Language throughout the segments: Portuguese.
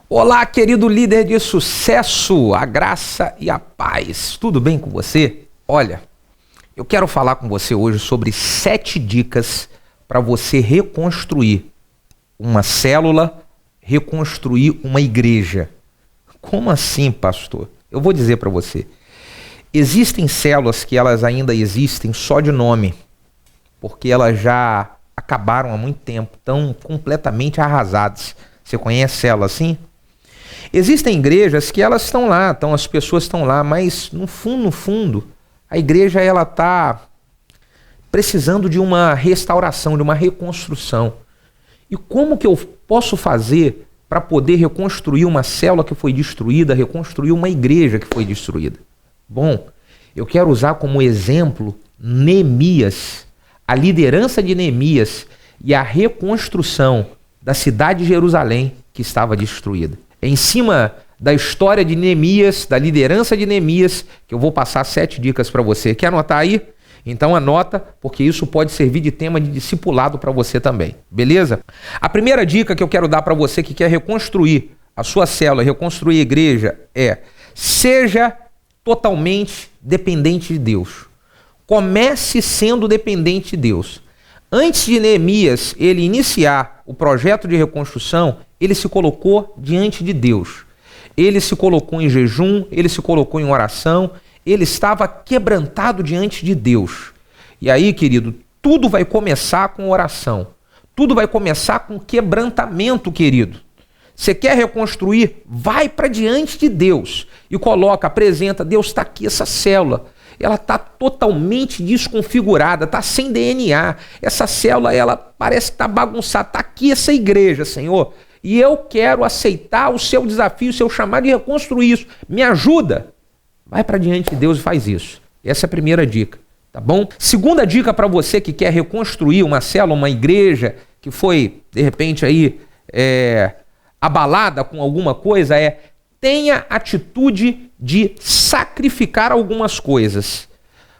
Olá, querido líder de sucesso, a graça e a paz. Tudo bem com você? Olha, eu quero falar com você hoje sobre 7 dicas para você reconstruir uma célula, reconstruir uma igreja. Como assim, pastor? Eu vou dizer para você. Existem células que elas ainda existem só de nome, porque elas já acabaram há muito tempo, estão completamente arrasadas. Você conhece célula assim? Existem igrejas que elas estão lá, as pessoas estão lá, mas no fundo, a igreja ela está precisando de uma restauração, de uma reconstrução. E como que eu posso fazer para poder reconstruir uma célula que foi destruída, reconstruir uma igreja que foi destruída? Bom, eu quero usar como exemplo Neemias, a liderança de Neemias e a reconstrução da cidade de Jerusalém que estava destruída. É em cima da história de Neemias, da liderança de Neemias, que eu vou passar 7 dicas para você. Quer anotar aí? Então anota, porque isso pode servir de tema de discipulado para você também, beleza? A primeira dica que eu quero dar para você que quer reconstruir a sua célula, reconstruir a igreja, é: seja totalmente dependente de Deus. Comece sendo dependente de Deus. Antes de Neemias ele iniciar o projeto de reconstrução, ele se colocou diante de Deus. Ele se colocou em jejum, ele se colocou em oração, ele estava quebrantado diante de Deus. E aí, querido, tudo vai começar com oração. Tudo vai começar com quebrantamento, querido. Você quer reconstruir? Vai para diante de Deus e coloca, apresenta, Deus, está aqui essa célula. Ela está totalmente desconfigurada, está sem DNA. Essa célula, ela parece que está bagunçada. Está aqui essa igreja, Senhor. E eu quero aceitar o seu desafio, o seu chamado de reconstruir isso. Me ajuda. Vai para diante de Deus e faz isso. Essa é a primeira dica, tá bom? Segunda dica para você que quer reconstruir uma célula, uma igreja que foi, de repente, aí abalada com alguma coisa, tenha atitude de sacrificar algumas coisas.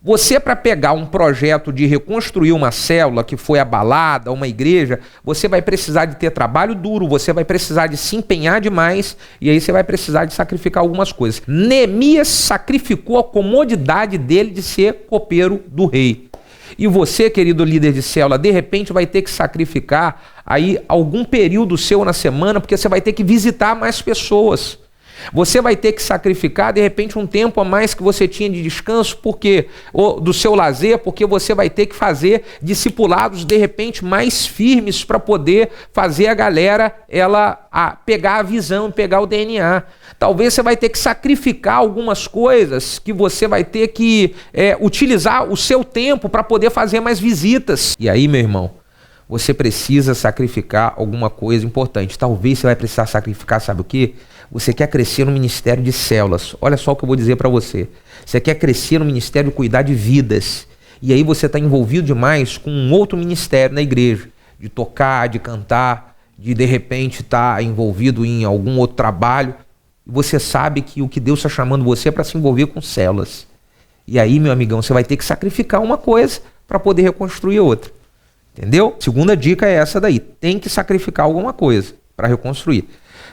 Você, para pegar um projeto de reconstruir uma célula que foi abalada, uma igreja, você vai precisar de ter trabalho duro, você vai precisar de se empenhar demais, e aí você vai precisar de sacrificar algumas coisas. Neemias sacrificou a comodidade dele de ser copeiro do rei. E você, querido líder de célula, de repente vai ter que sacrificar aí algum período seu na semana, porque você vai ter que visitar mais pessoas. Você vai ter que sacrificar, de repente, um tempo a mais que você tinha de descanso, ou do seu lazer, porque você vai ter que fazer discipulados, de repente, mais firmes para poder fazer a galera pegar a visão, pegar o DNA. Talvez você vai ter que sacrificar algumas coisas que você vai ter que utilizar o seu tempo para poder fazer mais visitas. E aí, meu irmão, você precisa sacrificar alguma coisa importante. Talvez você vai precisar sacrificar, sabe o quê? Você quer crescer no ministério de células. Olha só o que eu vou dizer para você. Você quer crescer no ministério de cuidar de vidas. E aí você está envolvido demais com um outro ministério na igreja. De tocar, de cantar, de repente estar envolvido em algum outro trabalho. E você sabe que o que Deus está chamando você é para se envolver com células. E aí, meu amigão, você vai ter que sacrificar uma coisa para poder reconstruir outra. Entendeu? Segunda dica é essa daí. Tem que sacrificar alguma coisa para reconstruir.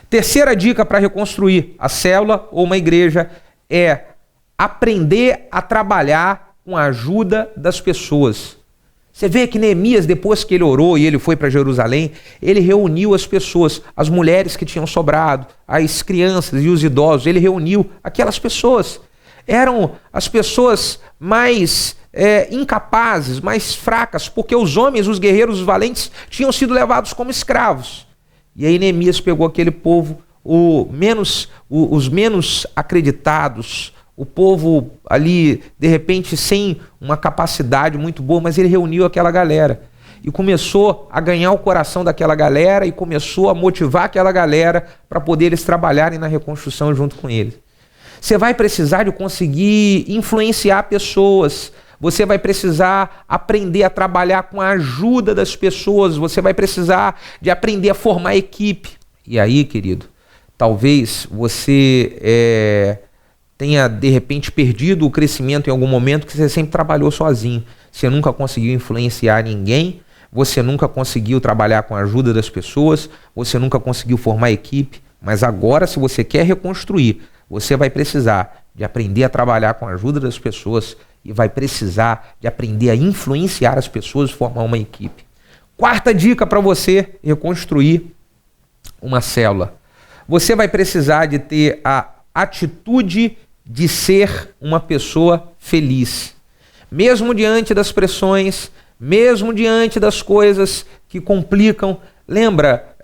Terceira dica para reconstruir a célula ou uma igreja é aprender a trabalhar com a ajuda das pessoas. Você vê que Neemias, depois que ele orou e ele foi para Jerusalém, ele reuniu as pessoas, as mulheres que tinham sobrado, as crianças e os idosos, ele reuniu aquelas pessoas. Eram as pessoas mais incapazes, mais fracas, porque os homens, os guerreiros, os valentes, tinham sido levados como escravos. E aí Neemias pegou aquele povo, os menos acreditados, o povo ali, de repente, sem uma capacidade muito boa, mas ele reuniu aquela galera e começou a ganhar o coração daquela galera e começou a motivar aquela galera para poder eles trabalharem na reconstrução junto com ele. Você vai precisar de conseguir influenciar pessoas. Você vai precisar aprender a trabalhar com a ajuda das pessoas. Você vai precisar de aprender a formar equipe. E aí, querido, talvez você tenha, de repente, perdido o crescimento em algum momento que você sempre trabalhou sozinho. Você nunca conseguiu influenciar ninguém. Você nunca conseguiu trabalhar com a ajuda das pessoas. Você nunca conseguiu formar equipe. Mas agora, se você quer reconstruir, você vai precisar de aprender a trabalhar com a ajuda das pessoas e vai precisar de aprender a influenciar as pessoas e formar uma equipe. Quarta dica para você reconstruir uma célula. Você vai precisar de ter a atitude de ser uma pessoa feliz. Mesmo diante das pressões, mesmo diante das coisas que complicam. Lembra,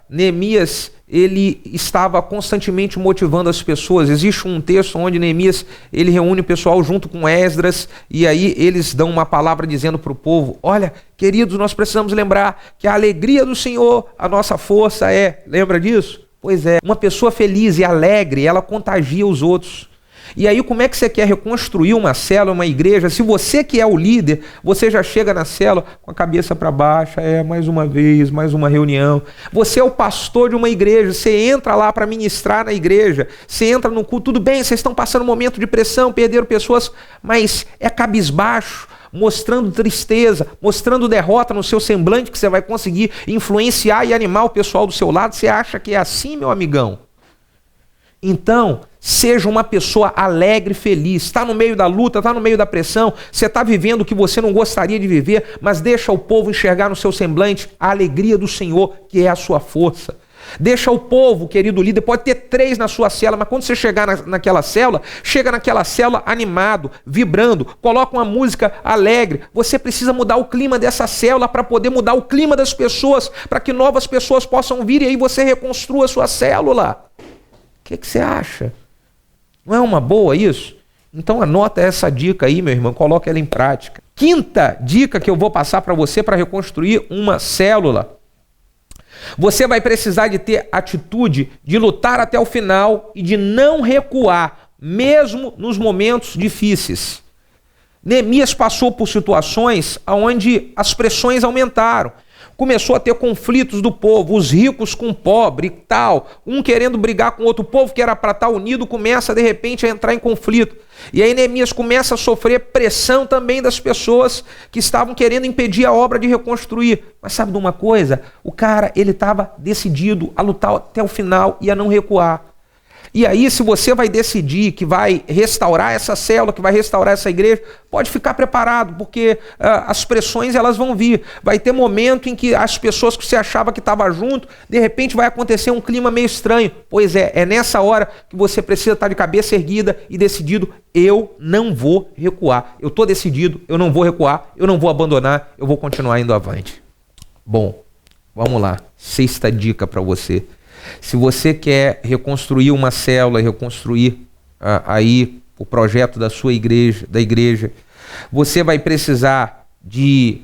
Neemias, ele estava constantemente motivando as pessoas. Existe um texto onde Neemias, ele reúne o pessoal junto com Esdras, e aí eles dão uma palavra dizendo para o povo: olha, queridos, nós precisamos lembrar que a alegria do Senhor, a nossa força é. Lembra disso? Pois é, uma pessoa feliz e alegre, ela contagia os outros. E aí, como é que você quer reconstruir uma célula, uma igreja? Se você que é o líder, você já chega na célula com a cabeça para baixo, mais uma vez, mais uma reunião. Você é o pastor de uma igreja, você entra lá para ministrar na igreja, você entra no culto, tudo bem, vocês estão passando um momento de pressão, perderam pessoas, mas é cabisbaixo, mostrando tristeza, mostrando derrota no seu semblante, que você vai conseguir influenciar e animar o pessoal do seu lado. Você acha que é assim, meu amigão? Então, seja uma pessoa alegre e feliz. Está no meio da luta, está no meio da pressão, você está vivendo o que você não gostaria de viver, mas deixa o povo enxergar no seu semblante a alegria do Senhor, que é a sua força. Deixa o povo, querido líder, pode ter 3 na sua célula, mas quando você chegar naquela célula, chega naquela célula animado, vibrando, coloca uma música alegre. Você precisa mudar o clima dessa célula para poder mudar o clima das pessoas, para que novas pessoas possam vir e aí você reconstrua a sua célula. O que você acha? Não é uma boa isso? Então anota essa dica aí, meu irmão, coloca ela em prática. Quinta dica que eu vou passar para você para reconstruir uma célula. Você vai precisar de ter atitude de lutar até o final e de não recuar, mesmo nos momentos difíceis. Neemias passou por situações onde as pressões aumentaram. Começou a ter conflitos do povo, os ricos com o pobre e tal, um querendo brigar com outro povo que era para estar unido, começa de repente a entrar em conflito. E aí Neemias começa a sofrer pressão também das pessoas que estavam querendo impedir a obra de reconstruir. Mas sabe de uma coisa? O cara, ele estava decidido a lutar até o final e a não recuar. E aí, se você vai decidir que vai restaurar essa célula, que vai restaurar essa igreja, pode ficar preparado, porque as pressões elas vão vir. Vai ter momento em que as pessoas que você achava que estavam junto, de repente vai acontecer um clima meio estranho. Pois é nessa hora que você precisa estar de cabeça erguida e decidido: eu não vou recuar. Eu estou decidido, eu não vou recuar, eu não vou abandonar, eu vou continuar indo avante. Bom, vamos lá. 6ª dica para você. Se você quer reconstruir uma célula, reconstruir aí o projeto da sua igreja, você vai precisar de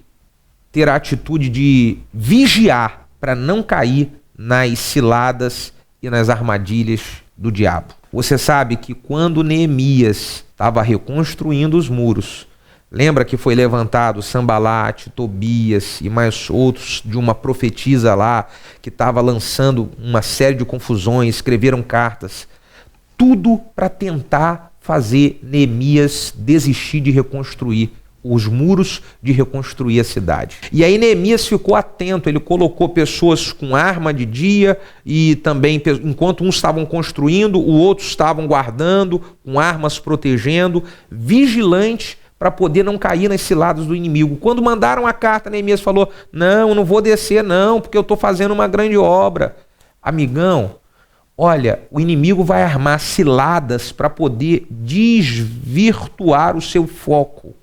ter a atitude de vigiar para não cair nas ciladas e nas armadilhas do diabo. Você sabe que quando Neemias estava reconstruindo os muros, lembra que foi levantado Sambalate, Tobias e mais outros de uma profetisa lá que estava lançando uma série de confusões, escreveram cartas. Tudo para tentar fazer Neemias desistir de reconstruir os muros, de reconstruir a cidade. E aí Neemias ficou atento, ele colocou pessoas com arma de dia e também, enquanto uns estavam construindo, os outros estavam guardando, com armas protegendo, vigilante, para poder não cair nas ciladas do inimigo. Quando mandaram a carta, Neemias falou: não vou descer não, porque eu estou fazendo uma grande obra. Amigão, olha, o inimigo vai armar ciladas para poder desvirtuar o seu foco.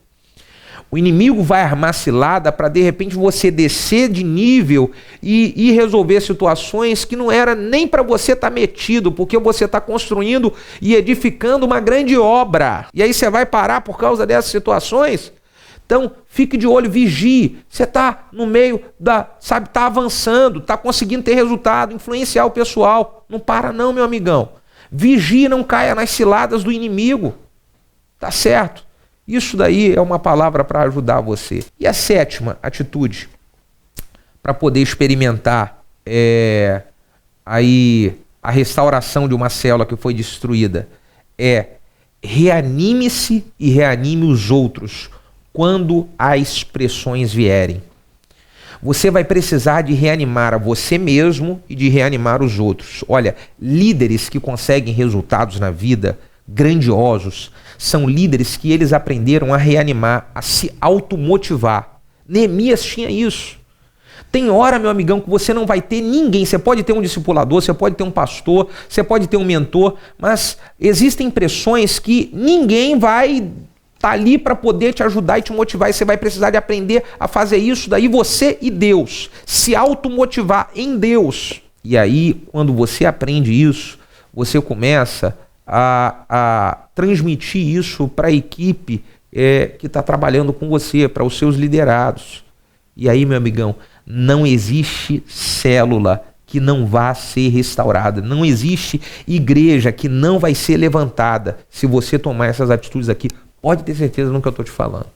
O inimigo vai armar cilada para de repente você descer de nível e resolver situações que não era nem para você estar metido, porque você está construindo e edificando uma grande obra. E aí você vai parar por causa dessas situações? Então, fique de olho, vigie. Você está no meio está avançando, está conseguindo ter resultado, influenciar o pessoal. Não para não, meu amigão. Vigie, não caia nas ciladas do inimigo. Tá certo? Isso daí é uma palavra para ajudar você. E a 7ª atitude, para poder experimentar aí a restauração de uma célula que foi destruída, reanime-se e reanime os outros quando as pressões vierem. Você vai precisar de reanimar a você mesmo e de reanimar os outros. Olha, líderes que conseguem resultados na vida grandiosos são líderes que eles aprenderam a reanimar, a se automotivar. Neemias tinha isso. Tem hora, meu amigão, que você não vai ter ninguém. Você pode ter um discipulador, você pode ter um pastor, você pode ter um mentor, mas existem pressões que ninguém vai estar ali para poder te ajudar e te motivar. E você vai precisar de aprender a fazer isso daí, você e Deus. Se automotivar em Deus. E aí, quando você aprende isso, você começa a transmitir isso para a equipe que está trabalhando com você, para os seus liderados. E aí, meu amigão, não existe célula que não vá ser restaurada. Não existe igreja que não vai ser levantada se você tomar essas atitudes aqui. Pode ter certeza no que eu estou te falando.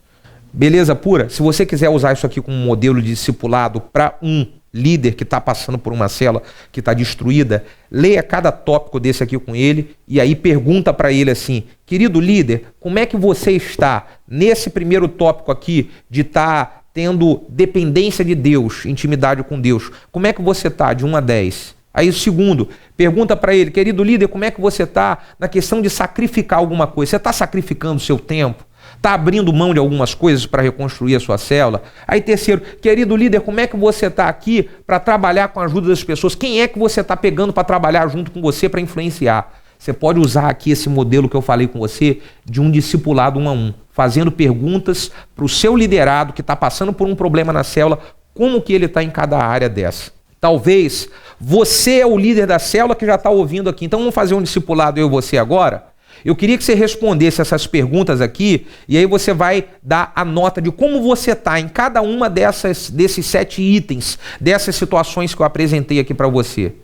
Beleza pura? Se você quiser usar isso aqui como modelo de discipulado para um líder que está passando por uma célula que está destruída, leia cada tópico desse aqui com ele e aí pergunta para ele assim: querido líder, como é que você está nesse primeiro tópico aqui de estar tendo dependência de Deus, intimidade com Deus? Como é que você está de 1 a 10? Aí o segundo, pergunta para ele: querido líder, como é que você está na questão de sacrificar alguma coisa? Você está sacrificando o seu tempo? Está abrindo mão de algumas coisas para reconstruir a sua célula? Aí terceiro, querido líder, como é que você está aqui para trabalhar com a ajuda das pessoas? Quem é que você está pegando para trabalhar junto com você para influenciar? Você pode usar aqui esse modelo que eu falei com você de um discipulado 1 a 1, fazendo perguntas para o seu liderado que está passando por um problema na célula, como que ele está em cada área dessa. Talvez você é o líder da célula que já está ouvindo aqui, então vamos fazer um discipulado eu e você agora? Eu queria que você respondesse essas perguntas aqui e aí você vai dar a nota de como você está em cada uma desses 7 itens, dessas situações que eu apresentei aqui para você.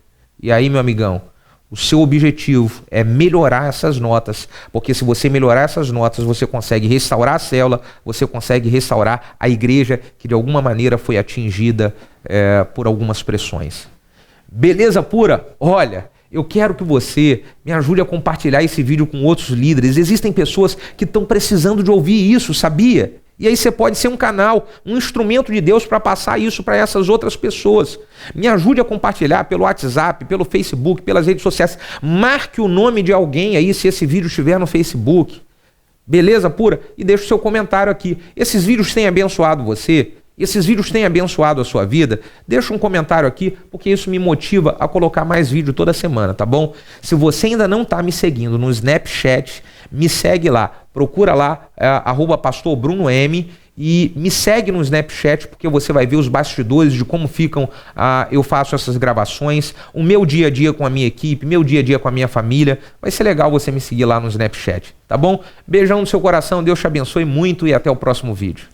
E aí, meu amigão, o seu objetivo é melhorar essas notas, porque se você melhorar essas notas, você consegue restaurar a célula, você consegue restaurar a igreja que de alguma maneira foi atingida por algumas pressões. Beleza pura? Olha, eu quero que você me ajude a compartilhar esse vídeo com outros líderes. Existem pessoas que estão precisando de ouvir isso, sabia? E aí você pode ser um canal, um instrumento de Deus para passar isso para essas outras pessoas. Me ajude a compartilhar pelo WhatsApp, pelo Facebook, pelas redes sociais. Marque o nome de alguém aí se esse vídeo estiver no Facebook. Beleza pura? E deixe o seu comentário aqui. Esses vídeos têm abençoado você? Esses vídeos têm abençoado a sua vida? Deixa um comentário aqui, porque isso me motiva a colocar mais vídeo toda semana, tá bom? Se você ainda não está me seguindo no Snapchat, me segue lá. Procura lá, @pastorbrunom e me segue no Snapchat, porque você vai ver os bastidores de como ficam, eu faço essas gravações, o meu dia a dia com a minha equipe, meu dia a dia com a minha família. Vai ser legal você me seguir lá no Snapchat, tá bom? Beijão no seu coração, Deus te abençoe muito e até o próximo vídeo.